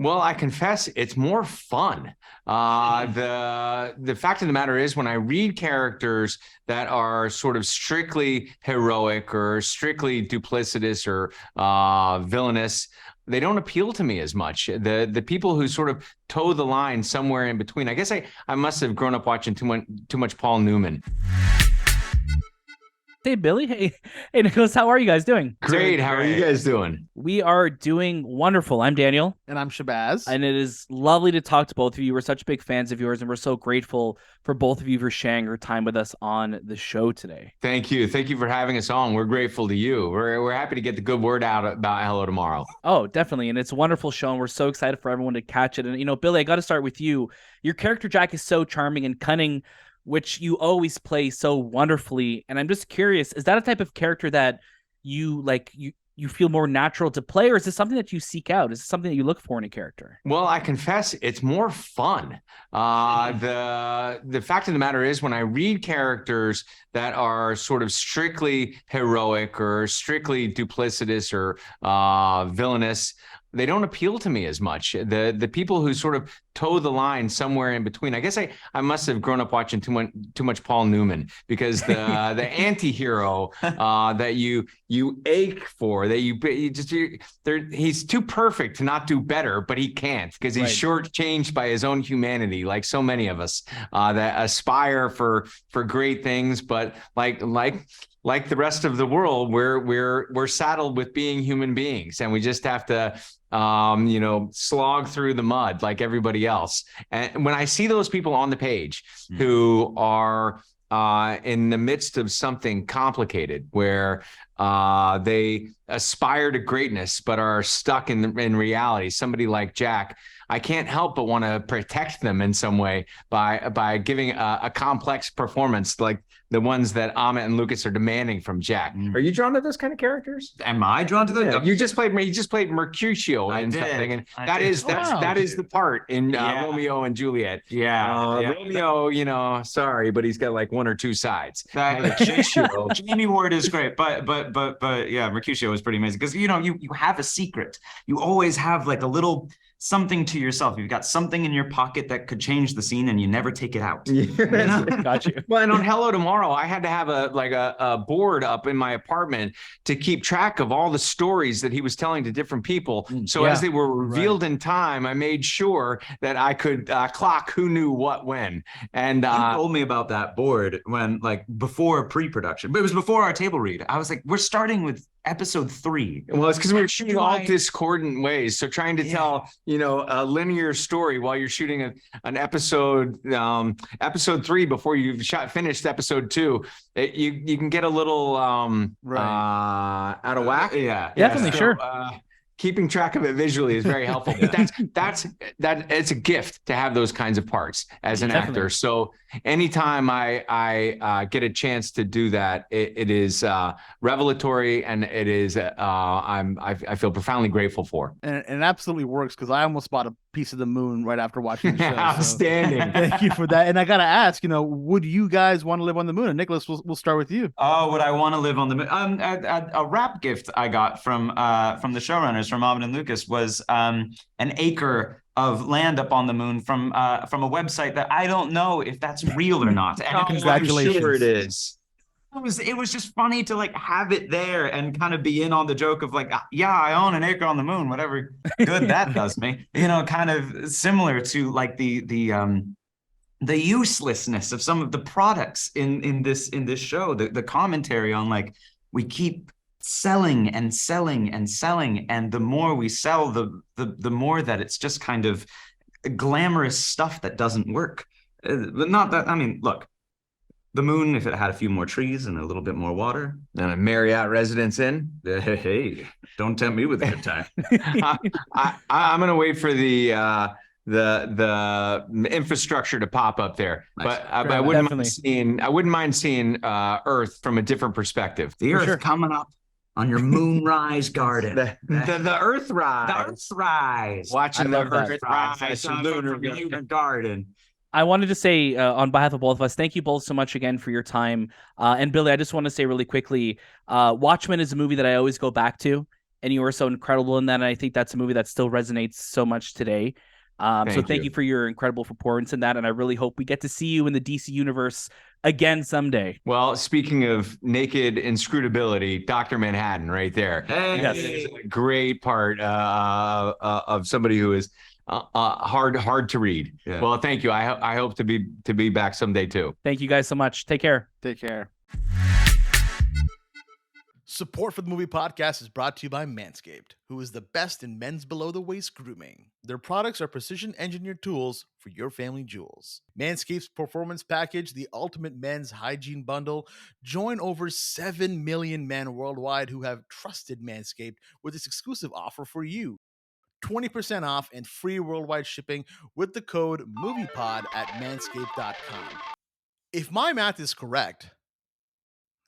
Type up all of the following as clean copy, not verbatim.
Well, I confess it's more fun. The fact of the matter is, when I read characters that are sort of strictly heroic or strictly duplicitous or villainous, they don't appeal to me as much. The people who sort of toe the line somewhere in between. I guess I must have grown up watching too much Paul Newman. Hey, Billy. Hey, Nicholas. How are you guys doing? Great. How are you guys doing? We are doing wonderful. I'm Daniel. And I'm Shahbaz. And it is lovely to talk to both of you. We're such big fans of yours, and we're so grateful for both of you for sharing your time with us on the show today. Thank you. Thank you for having us on. We're grateful to you. We're happy to get the good word out about Hello Tomorrow. Oh, definitely. And it's a wonderful show, and we're so excited for everyone to catch it. And, Billy, I got to start with you. Your character, Jack, is so charming and cunning, which you always play so wonderfully. And I'm just curious, is that a type of character that you feel more natural to play, or is this something that you seek out? Is this something that you look for in a character? Well, I confess it's more fun. The fact of the matter is, when I read characters that are sort of strictly heroic or strictly duplicitous or villainous, they don't appeal to me as much. The people who sort of toe the line somewhere in between. I guess I must have grown up watching too much Paul Newman, because the anti-hero that you ache for, that he's too perfect to not do better, but he can't, because he's shortchanged by his own humanity, like so many of us that aspire for great things, but like the rest of the world, we're saddled with being human beings, and we just have to slog through the mud like everybody else. And when I see those people on the page who are in the midst of something complicated, where they aspire to greatness but are stuck in reality, somebody like Jack, I can't help but want to protect them in some way by giving a complex performance like the ones that Amit and Lucas are demanding from Jack. Are you drawn to those kind of characters? Am I drawn to those? Yeah, you just played Mercutio in something, and that is the part in Romeo and Juliet. Romeo, sorry, but he's got like one or two sides. Mercutio. Jamie Ward is great, but yeah, Mercutio is pretty amazing, because you have a secret. You always have like a little something to yourself. You've got something in your pocket that could change the scene, and you never take it out. Got you. Well, and on Hello Tomorrow, I had to have a board up in my apartment to keep track of all the stories that he was telling to different people. So as they were revealed in time, I made sure that I could clock who knew what when. And you told me about that board when, like, before pre-production, but it was before our table read. I was like, we're starting with episode 3. Well, it's because we were shooting all discordant ways. So trying to tell, a linear story while you're shooting an episode 3 before you've finished episode 2, you can get a little out of whack. Yeah, definitely, sure. Keeping track of it visually is very helpful. But that's it's a gift to have those kinds of parts as an actor. So anytime I get a chance to do that, it is revelatory, and it is I feel profoundly grateful for. And it absolutely works, because I almost bought a piece of the moon right after watching the show. Outstanding. So thank you for that. And I gotta ask, would you guys want to live on the moon? And Nicholas, we'll start with you. Oh, would I want to live on the moon? A wrap gift I got from the showrunners, from Amit and Lucas, was an acre of land up on the moon from a website that I don't know if that's real or not. And congratulations. I'm sure it is. It was just funny to like have it there and kind of be in on the joke of like, I own an acre on the moon, whatever good that does me. Kind of similar to like the uselessness of some of the products in this show. The commentary on like, we keep selling and selling and selling, and the more we sell, the more that it's just kind of glamorous stuff that doesn't work. But not that, look, the moon, if it had a few more trees and a little bit more water, and a Marriott Residence Inn. Hey, don't tempt me with a good time. I'm gonna wait for the infrastructure to pop up there. Nice. But I wouldn't mind seeing Earth from a different perspective. The Earth coming up on your moonrise garden. The Earth rise. The Earth rise. Watching the Earth rise from lunar garden. I wanted to say on behalf of both of us, thank you both so much again for your time. And Billy, I just want to say really quickly, Watchmen is a movie that I always go back to. and you were so incredible in that. And I think that's a movie that still resonates so much today. So thank you for your incredible performance in that, and I really hope we get to see you in the DC universe again someday. Well, speaking of naked inscrutability, Dr. Manhattan right there. Hey. Yes. It's a great part of somebody who is hard to read. Yeah. Well, thank you. I hope to be back someday too. Thank you guys so much. Take care. Take care. Support for the movie podcast is brought to you by Manscaped, who is the best in men's below-the-waist grooming. Their products are precision-engineered tools for your family jewels. Manscaped's Performance Package, the ultimate men's hygiene bundle. Join over 7 million men worldwide who have trusted Manscaped with this exclusive offer for you. 20% off and free worldwide shipping with the code MoviePod at manscaped.com. If my math is correct,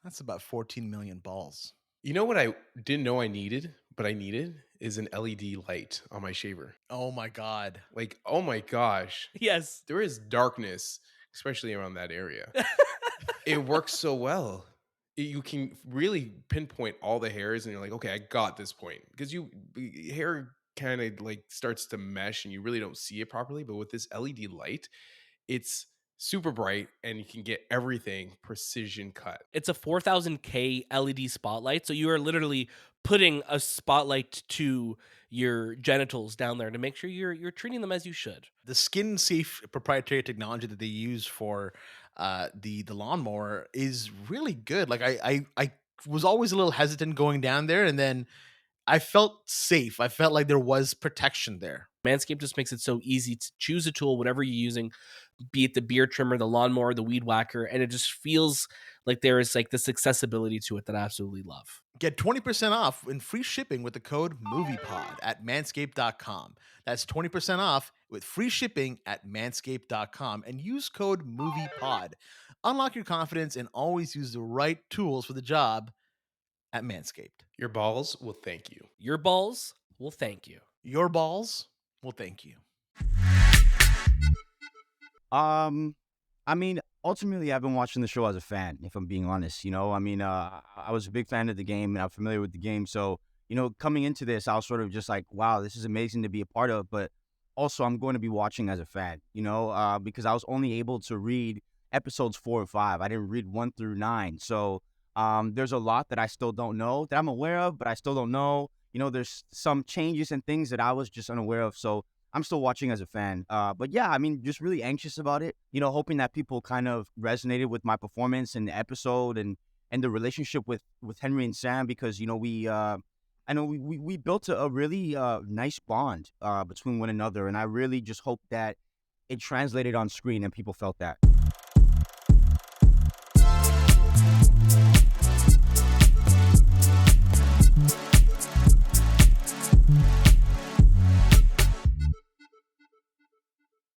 that's about 14 million balls. You know what I didn't know I needed, but I needed is an LED light on my shaver. Oh my God. Like, oh my gosh, Yes. there is darkness, especially around that area. It works so well. You can really pinpoint all the hairs, and you're like, okay, I got this point. Because hair kind of like starts to mesh, and you really don't see it properly. But with this LED light, it's super bright, and you can get everything precision cut. It's a 4000K LED spotlight. So you are literally putting a spotlight to your genitals down there to make sure you're treating them as you should. The skin safe proprietary technology that they use for the lawnmower is really good. Like I was always a little hesitant going down there, and then I felt safe. I felt like there was protection there. Manscaped just makes it so easy to choose a tool, whatever you're using, be it the beard trimmer, the lawnmower, the weed whacker, and it just feels like there is like this accessibility to it that I absolutely love. Get 20% off and free shipping with the code MoviePod at manscaped.com. That's 20% off with free shipping at manscaped.com and use code MoviePod. Unlock your confidence and always use the right tools for the job at Manscaped. Your balls will thank you. Your balls will thank you. Your balls will thank you. I mean, ultimately, I've been watching the show as a fan, if I'm being honest. I was a big fan of the game, and I'm familiar with the game. So, coming into this, I was sort of just like, wow, this is amazing to be a part of. But also, I'm going to be watching as a fan, because I was only able to read episodes 4 and 5. I didn't read 1 through 9. So there's a lot that I still don't know, that I'm aware of, but I still don't know. There's some changes and things that I was just unaware of. So I'm still watching as a fan. But yeah, I mean, just really anxious about it, hoping that people kind of resonated with my performance in the episode and the relationship with Henry and Sam, because, we built a really nice bond between one another. And I really just hope that it translated on screen and people felt that.